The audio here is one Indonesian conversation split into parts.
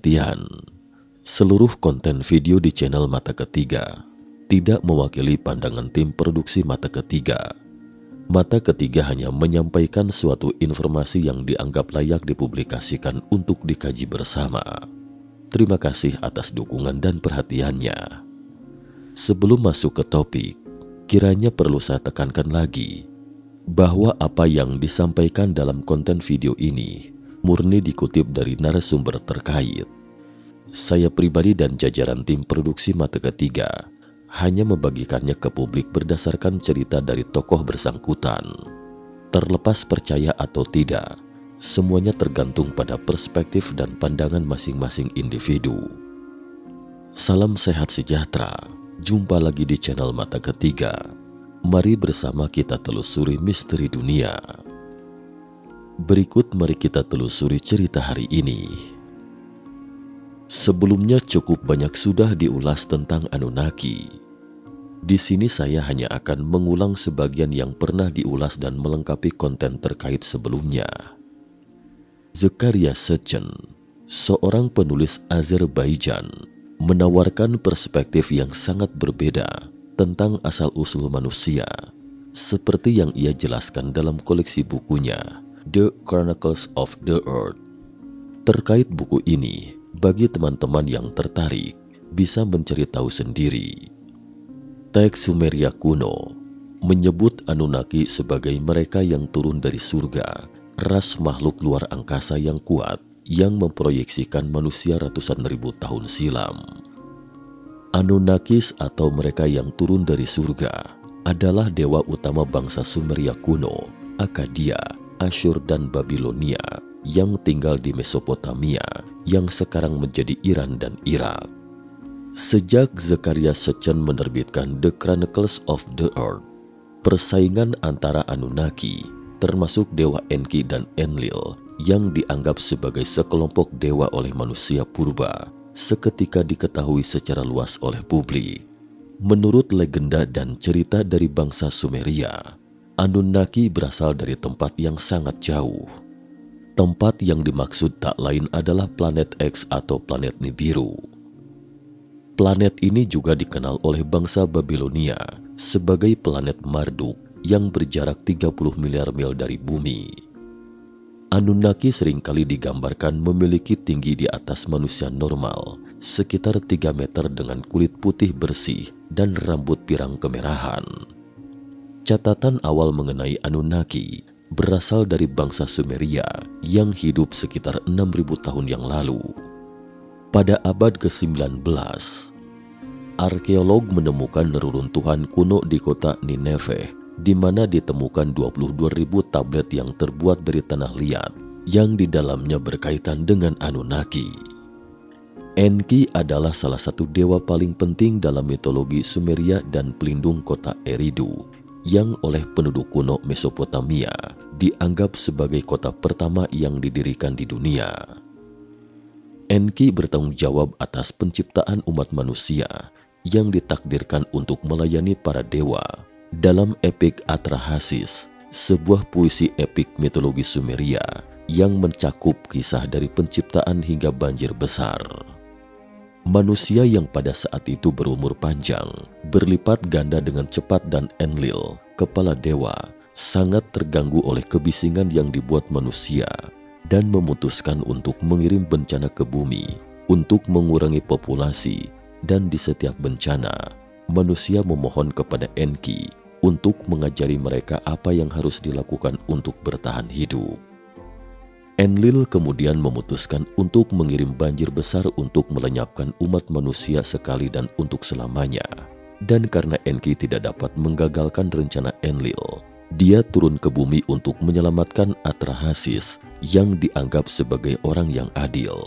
perhatian. Seluruh konten video di channel Mata Ketiga tidak mewakili pandangan tim produksi Mata Ketiga. Mata Ketiga hanya menyampaikan suatu informasi yang dianggap layak dipublikasikan untuk dikaji bersama. Terima kasih atas dukungan dan perhatiannya. Sebelum masuk ke topik, kiranya perlu saya tekankan lagi bahwa apa yang disampaikan dalam konten video ini murni dikutip dari narasumber terkait. Saya pribadi dan jajaran tim produksi Mata Ketiga hanya membagikannya ke publik berdasarkan cerita dari tokoh bersangkutan. Terlepas percaya atau tidak, semuanya tergantung pada perspektif dan pandangan masing-masing individu. Salam sehat sejahtera, jumpa lagi di channel Mata Ketiga. Mari bersama kita telusuri misteri dunia. Berikut mari kita telusuri cerita hari ini. Sebelumnya cukup banyak sudah diulas tentang Anunnaki. Di sini saya hanya akan mengulang sebagian yang pernah diulas dan melengkapi konten terkait sebelumnya. Zecharia Sitchin, seorang penulis Azerbaijan, menawarkan perspektif yang sangat berbeda tentang asal-usul manusia, seperti yang ia jelaskan dalam koleksi bukunya The Chronicles of the Earth. Terkait buku ini, bagi teman-teman yang tertarik, bisa mencari tahu sendiri. Teks Sumeria kuno menyebut Anunnaki sebagai mereka yang turun dari surga, ras makhluk luar angkasa yang kuat yang memproyeksikan manusia ratusan ribu tahun silam. Anunnakis atau mereka yang turun dari surga adalah dewa utama bangsa Sumeria kuno, Akkadia, Asyur dan Babilonia yang tinggal di Mesopotamia yang sekarang menjadi Iran dan Irak. Sejak Zecharia Sitchin menerbitkan The Chronicles of the Earth, persaingan antara Anunnaki, termasuk dewa Enki dan Enlil yang dianggap sebagai sekelompok dewa oleh manusia purba, seketika diketahui secara luas oleh publik. Menurut legenda dan cerita dari bangsa Sumeria, Anunnaki berasal dari tempat yang sangat jauh. Tempat yang dimaksud tak lain adalah planet X atau planet Nibiru. Planet ini juga dikenal oleh bangsa Babilonia sebagai planet Marduk yang berjarak 30 miliar mil dari bumi. Anunnaki seringkali digambarkan memiliki tinggi di atas manusia normal, sekitar 3 meter dengan kulit putih bersih dan rambut pirang kemerahan. Catatan awal mengenai Anunnaki berasal dari bangsa Sumeria yang hidup sekitar 6.000 tahun yang lalu. Pada abad ke-19, arkeolog menemukan reruntuhan kuno di kota Nineveh, di mana ditemukan 22.000 tablet yang terbuat dari tanah liat yang di dalamnya berkaitan dengan Anunnaki. Enki adalah salah satu dewa paling penting dalam mitologi Sumeria dan pelindung kota Eridu, yang oleh penduduk kuno Mesopotamia dianggap sebagai kota pertama yang didirikan di dunia. Enki bertanggung jawab atas penciptaan umat manusia yang ditakdirkan untuk melayani para dewa dalam epik Atrahasis, sebuah puisi epik mitologi Sumeria yang mencakup kisah dari penciptaan hingga banjir besar. Manusia yang pada saat itu berumur panjang, berlipat ganda dengan cepat dan Enlil, kepala dewa, sangat terganggu oleh kebisingan yang dibuat manusia dan memutuskan untuk mengirim bencana ke bumi untuk mengurangi populasi, dan di setiap bencana, manusia memohon kepada Enki untuk mengajari mereka apa yang harus dilakukan untuk bertahan hidup. Enlil kemudian memutuskan untuk mengirim banjir besar untuk melenyapkan umat manusia sekali dan untuk selamanya. Dan karena Enki tidak dapat menggagalkan rencana Enlil, dia turun ke bumi untuk menyelamatkan Atrahasis yang dianggap sebagai orang yang adil.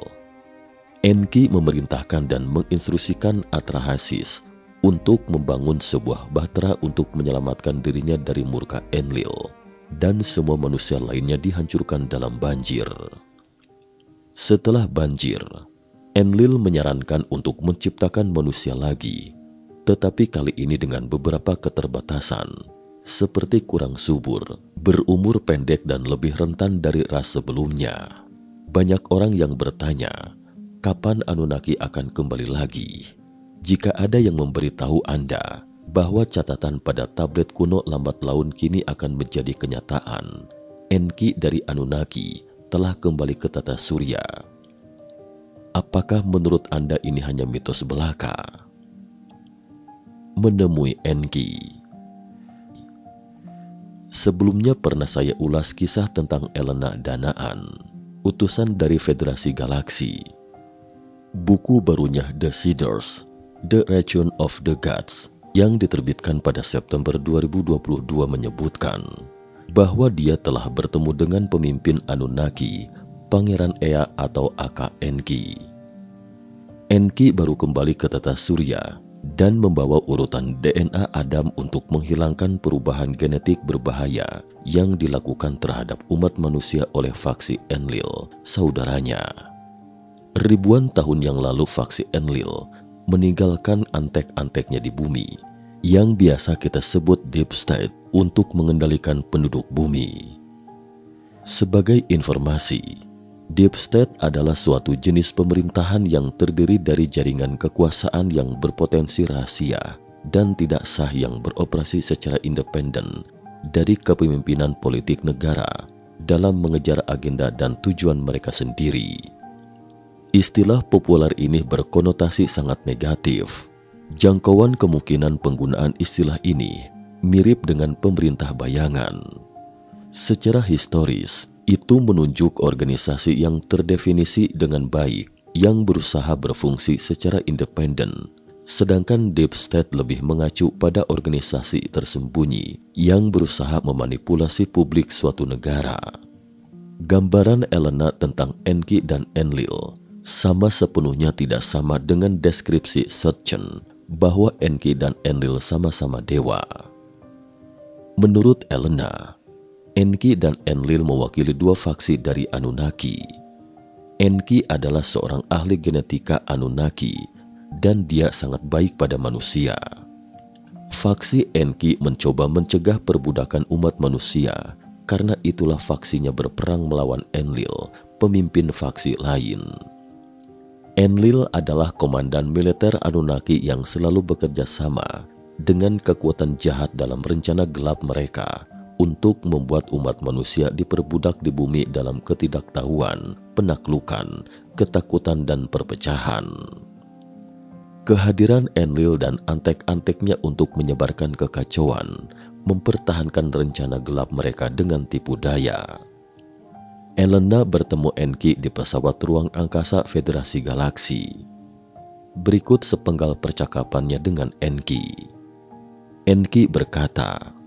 Enki memerintahkan dan menginstruksikan Atrahasis untuk membangun sebuah bahtera untuk menyelamatkan dirinya dari murka Enlil, dan semua manusia lainnya dihancurkan dalam banjir. Setelah banjir, Enlil menyarankan untuk menciptakan manusia lagi, tetapi kali ini dengan beberapa keterbatasan, seperti kurang subur, berumur pendek dan lebih rentan dari ras sebelumnya. Banyak orang yang bertanya, kapan Anunnaki akan kembali lagi? Jika ada yang memberitahu Anda bahwa catatan pada tablet kuno lambat laun kini akan menjadi kenyataan, Enki dari Anunnaki telah kembali ke tata surya. Apakah menurut Anda ini hanya mitos belaka? Menemui Enki. Sebelumnya pernah saya ulas kisah tentang Elena Danaan, utusan dari Federasi Galaksi. Buku barunya The Seeders, The Return of the Gods, yang diterbitkan pada September 2022 menyebutkan bahwa dia telah bertemu dengan pemimpin Anunnaki, Pangeran Ea atau Aka Enki. Enki baru kembali ke tata surya dan membawa urutan DNA Adam untuk menghilangkan perubahan genetik berbahaya yang dilakukan terhadap umat manusia oleh faksi Enlil, saudaranya. Ribuan tahun yang lalu faksi Enlil meninggalkan antek-anteknya di bumi, yang biasa kita sebut Deep State, untuk mengendalikan penduduk bumi. Sebagai informasi, Deep State adalah suatu jenis pemerintahan yang terdiri dari jaringan kekuasaan yang berpotensi rahasia dan tidak sah yang beroperasi secara independen dari kepemimpinan politik negara dalam mengejar agenda dan tujuan mereka sendiri. Istilah populer ini berkonotasi sangat negatif. Jangkauan kemungkinan penggunaan istilah ini mirip dengan pemerintah bayangan. Secara historis, itu menunjuk organisasi yang terdefinisi dengan baik, yang berusaha berfungsi secara independen, sedangkan Deep State lebih mengacu pada organisasi tersembunyi yang berusaha memanipulasi publik suatu negara. Gambaran Elena tentang Enki dan Enlil sama sepenuhnya tidak sama dengan deskripsi Sutchen bahwa Enki dan Enlil sama-sama dewa. Menurut Elena, Enki dan Enlil mewakili dua faksi dari Anunnaki. Enki adalah seorang ahli genetika Anunnaki dan dia sangat baik pada manusia. Faksi Enki mencoba mencegah perbudakan umat manusia, karena itulah faksinya berperang melawan Enlil, pemimpin faksi lain. Enlil adalah komandan militer Anunnaki yang selalu bekerja sama dengan kekuatan jahat dalam rencana gelap mereka untuk membuat umat manusia diperbudak di bumi dalam ketidaktahuan, penaklukan, ketakutan, dan perpecahan. Kehadiran Enlil dan antek-anteknya untuk menyebarkan kekacauan, mempertahankan rencana gelap mereka dengan tipu daya. Elena bertemu Enki di pesawat ruang angkasa Federasi Galaksi. Berikut sepenggal percakapannya dengan Enki. Enki berkata,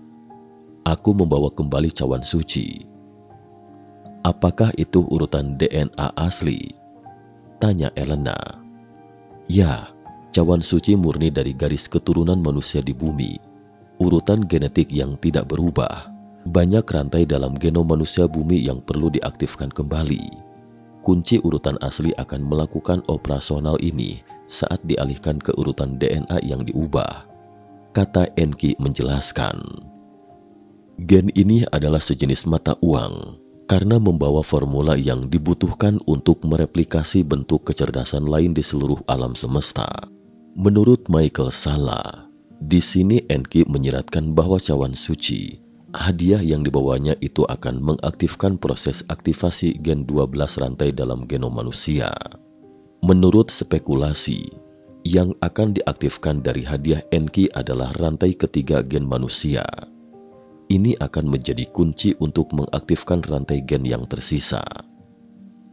"Aku membawa kembali cawan suci." "Apakah itu urutan DNA asli?" tanya Elena. "Ya, cawan suci murni dari garis keturunan manusia di bumi. Urutan genetik yang tidak berubah. Banyak rantai dalam genom manusia bumi yang perlu diaktifkan kembali. Kunci urutan asli akan melakukan operasional ini saat dialihkan ke urutan DNA yang diubah," kata Enki menjelaskan. Gen ini adalah sejenis mata uang karena membawa formula yang dibutuhkan untuk mereplikasi bentuk kecerdasan lain di seluruh alam semesta. Menurut Michael Salla, di sini Enki menyiratkan bahwa cawan suci, hadiah yang dibawanya itu akan mengaktifkan proses aktivasi gen 12 rantai dalam genom manusia. Menurut spekulasi, yang akan diaktifkan dari hadiah Enki adalah rantai ketiga gen manusia. Ini akan menjadi kunci untuk mengaktifkan rantai gen yang tersisa.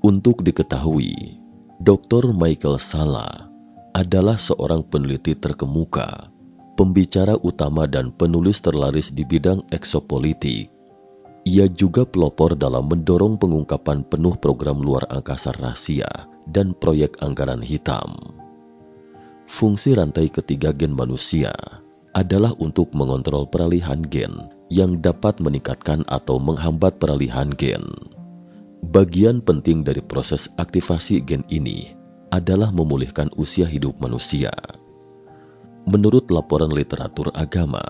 Untuk diketahui, Dr. Michael Salla adalah seorang peneliti terkemuka, pembicara utama dan penulis terlaris di bidang eksopolitik. Ia juga pelopor dalam mendorong pengungkapan penuh program luar angkasa rahasia dan proyek anggaran hitam. Fungsi rantai ketiga gen manusia adalah untuk mengontrol peralihan gen yang dapat meningkatkan atau menghambat peralihan gen. Bagian penting dari proses aktivasi gen ini adalah memulihkan usia hidup manusia. Menurut laporan literatur agama,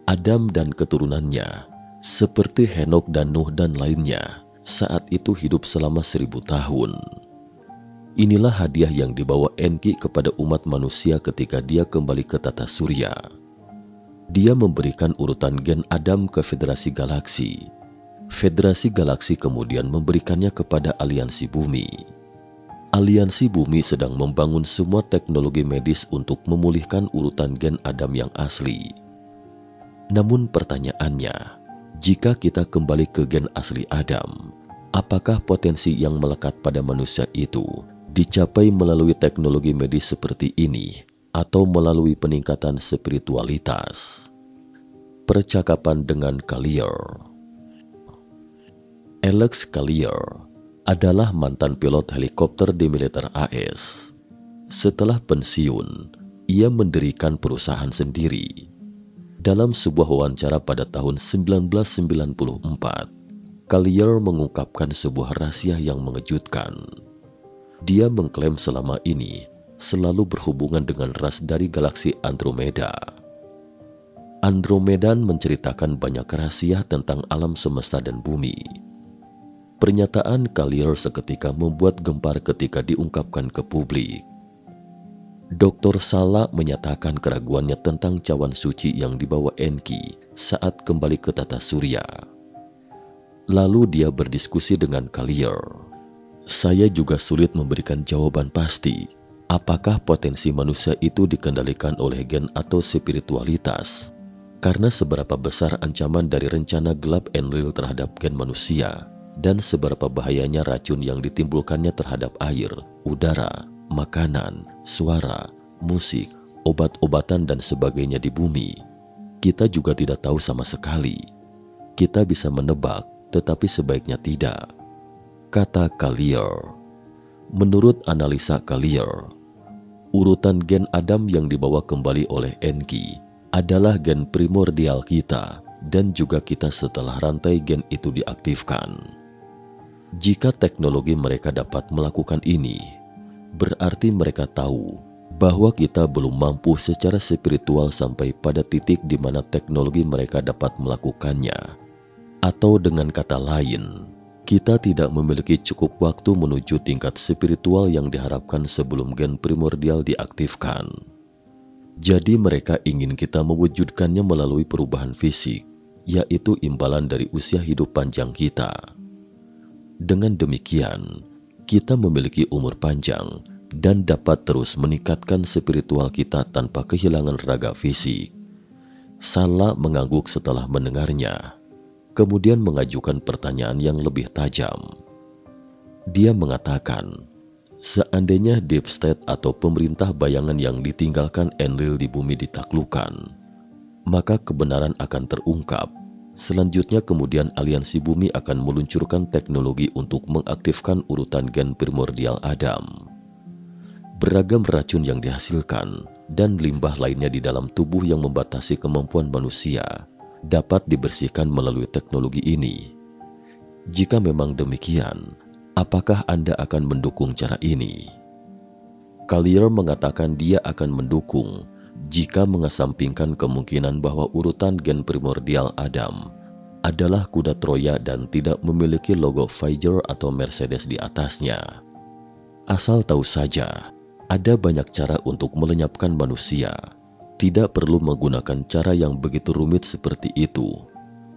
Adam dan keturunannya, seperti Henokh dan Nuh dan lainnya, saat itu hidup selama 1000 tahun. Inilah hadiah yang dibawa Enki kepada umat manusia ketika dia kembali ke tata surya. Dia memberikan urutan gen Adam ke Federasi Galaksi. Federasi Galaksi kemudian memberikannya kepada Aliansi Bumi. Aliansi Bumi sedang membangun semua teknologi medis untuk memulihkan urutan gen Adam yang asli. Namun pertanyaannya, jika kita kembali ke gen asli Adam, apakah potensi yang melekat pada manusia itu dicapai melalui teknologi medis seperti ini atau melalui peningkatan spiritualitas? Percakapan dengan Collier. Alex Collier adalah mantan pilot helikopter di militer AS. Setelah pensiun, ia mendirikan perusahaan sendiri. Dalam sebuah wawancara pada tahun 1994, Collier mengungkapkan sebuah rahasia yang mengejutkan. Dia mengklaim selama ini selalu berhubungan dengan ras dari galaksi Andromeda. Andromedan menceritakan banyak rahasia tentang alam semesta dan bumi. Pernyataan Collier seketika membuat gempar ketika diungkapkan ke publik. Dr. Sala menyatakan keraguannya tentang cawan suci yang dibawa Enki saat kembali ke tata surya. Lalu dia berdiskusi dengan Collier. Saya juga sulit memberikan jawaban pasti. Apakah potensi manusia itu dikendalikan oleh gen atau spiritualitas? Karena seberapa besar ancaman dari rencana gelap Enlil terhadap gen manusia dan seberapa bahayanya racun yang ditimbulkannya terhadap air, udara, makanan, suara, musik, obat-obatan dan sebagainya di bumi, kita juga tidak tahu sama sekali. Kita bisa menebak, tetapi sebaiknya tidak, kata Collier. Menurut analisa Collier, urutan gen Adam yang dibawa kembali oleh Enki adalah gen primordial kita dan juga kita setelah rantai gen itu diaktifkan. Jika teknologi mereka dapat melakukan ini, berarti mereka tahu bahwa kita belum mampu secara spiritual sampai pada titik di mana teknologi mereka dapat melakukannya. Atau dengan kata lain, kita tidak memiliki cukup waktu menuju tingkat spiritual yang diharapkan sebelum gen primordial diaktifkan. Jadi mereka ingin kita mewujudkannya melalui perubahan fisik, yaitu imbalan dari usia hidup panjang kita. Dengan demikian, kita memiliki umur panjang dan dapat terus meningkatkan spiritual kita tanpa kehilangan raga fisik. Sala mengangguk setelah mendengarnya, kemudian mengajukan pertanyaan yang lebih tajam. Dia mengatakan, seandainya Deep State atau pemerintah bayangan yang ditinggalkan Enlil di bumi ditaklukkan, maka kebenaran akan terungkap. Selanjutnya kemudian aliansi bumi akan meluncurkan teknologi untuk mengaktifkan urutan gen primordial Adam. Beragam racun yang dihasilkan dan limbah lainnya di dalam tubuh yang membatasi kemampuan manusia dapat dibersihkan melalui teknologi ini. Jika memang demikian, apakah Anda akan mendukung cara ini? Collier mengatakan dia akan mendukung jika mengesampingkan kemungkinan bahwa urutan gen primordial Adam adalah kuda Troya dan tidak memiliki logo Pfizer atau Mercedes di atasnya. Asal tahu saja, ada banyak cara untuk melenyapkan manusia. Tidak perlu menggunakan cara yang begitu rumit seperti itu.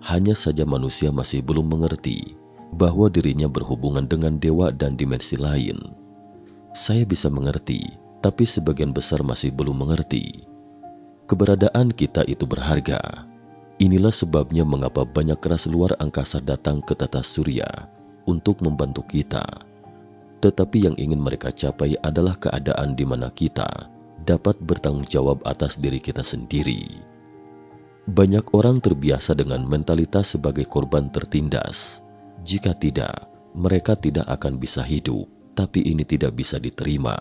Hanya saja manusia masih belum mengerti bahwa dirinya berhubungan dengan dewa dan dimensi lain. Saya bisa mengerti, tapi sebagian besar masih belum mengerti. Keberadaan kita itu berharga. Inilah sebabnya mengapa banyak ras luar angkasa datang ke tata surya untuk membantu kita. Tetapi yang ingin mereka capai adalah keadaan di mana kita dapat bertanggung jawab atas diri kita sendiri. Banyak orang terbiasa dengan mentalitas sebagai korban tertindas. Jika tidak, mereka tidak akan bisa hidup, tapi ini tidak bisa diterima.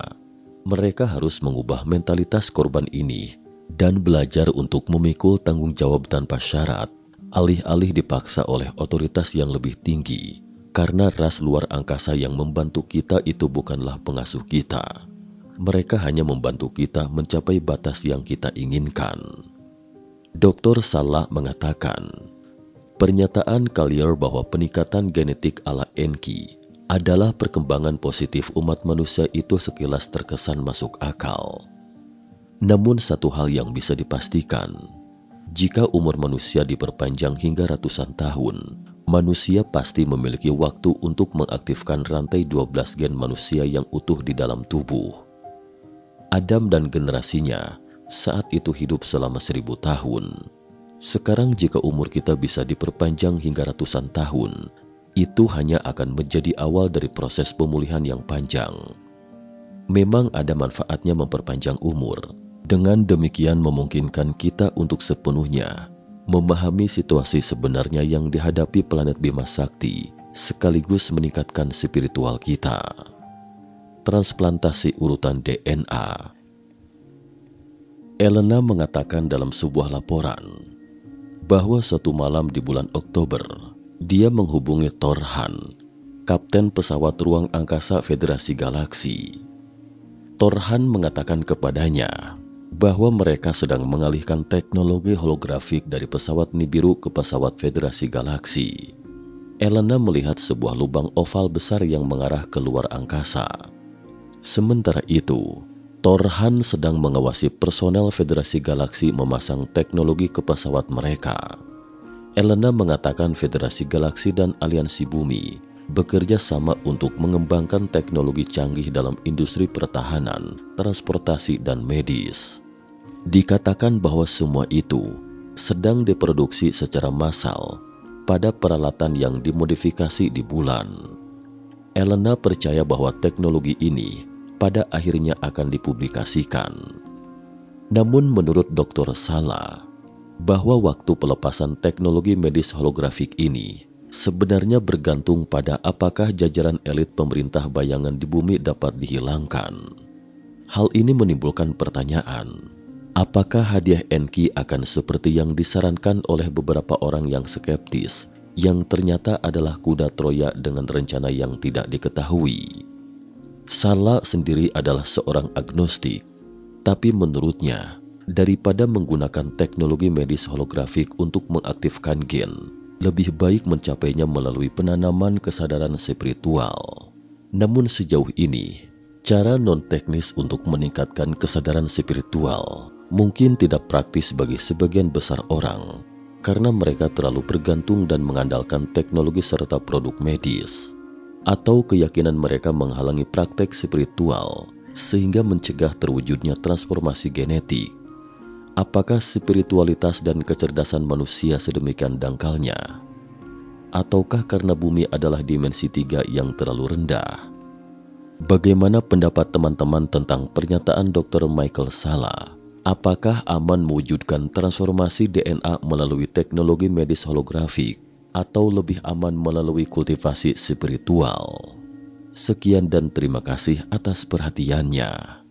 Mereka harus mengubah mentalitas korban ini dan belajar untuk memikul tanggung jawab tanpa syarat, alih-alih dipaksa oleh otoritas yang lebih tinggi, karena ras luar angkasa yang membantu kita itu bukanlah pengasuh kita. Mereka hanya membantu kita mencapai batas yang kita inginkan. Dr. Sala mengatakan, pernyataan Collier bahwa peningkatan genetik ala Enki adalah perkembangan positif umat manusia itu sekilas terkesan masuk akal. Namun satu hal yang bisa dipastikan, jika umur manusia diperpanjang hingga ratusan tahun, manusia pasti memiliki waktu untuk mengaktifkan rantai 12 gen manusia yang utuh di dalam tubuh. Adam dan generasinya saat itu hidup selama 1000 tahun. Sekarang jika umur kita bisa diperpanjang hingga ratusan tahun, itu hanya akan menjadi awal dari proses pemulihan yang panjang. Memang ada manfaatnya memperpanjang umur. Dengan demikian memungkinkan kita untuk sepenuhnya memahami situasi sebenarnya yang dihadapi planet Bima Sakti, sekaligus meningkatkan spiritual kita. Transplantasi urutan DNA. Elena mengatakan dalam sebuah laporan bahwa suatu malam di bulan Oktober, dia menghubungi Thor Han, kapten pesawat ruang angkasa Federasi Galaksi. Thor Han mengatakan kepadanya bahwa mereka sedang mengalihkan teknologi holografik dari pesawat Nibiru ke pesawat Federasi Galaksi. Elena melihat sebuah lubang oval besar yang mengarah ke luar angkasa. Sementara itu, Thor Han sedang mengawasi personel Federasi Galaksi memasang teknologi ke pesawat mereka. Elena mengatakan Federasi Galaksi dan Aliansi Bumi bekerja sama untuk mengembangkan teknologi canggih dalam industri pertahanan, transportasi, dan medis. Dikatakan bahwa semua itu sedang diproduksi secara massal pada peralatan yang dimodifikasi di bulan. Elena percaya bahwa teknologi ini pada akhirnya akan dipublikasikan. Namun menurut Dr. Sala, bahwa waktu pelepasan teknologi medis holografik ini sebenarnya bergantung pada apakah jajaran elit pemerintah bayangan di bumi dapat dihilangkan. Hal ini menimbulkan pertanyaan, apakah hadiah Enki akan seperti yang disarankan oleh beberapa orang yang skeptis, yang ternyata adalah kuda Troya dengan rencana yang tidak diketahui? Sala sendiri adalah seorang agnostik, tapi menurutnya, daripada menggunakan teknologi medis holografik untuk mengaktifkan gen, lebih baik mencapainya melalui penanaman kesadaran spiritual. Namun sejauh ini, cara non-teknis untuk meningkatkan kesadaran spiritual mungkin tidak praktis bagi sebagian besar orang, karena mereka terlalu bergantung dan mengandalkan teknologi serta produk medis, atau keyakinan mereka menghalangi praktek spiritual sehingga mencegah terwujudnya transformasi genetik. Apakah spiritualitas dan kecerdasan manusia sedemikian dangkalnya? Ataukah karena bumi adalah dimensi 3 yang terlalu rendah? Bagaimana pendapat teman-teman tentang pernyataan Dr. Michael Sala? Apakah aman mewujudkan transformasi DNA melalui teknologi medis holografik, atau lebih aman melalui kultivasi spiritual? Sekian dan terima kasih atas perhatiannya.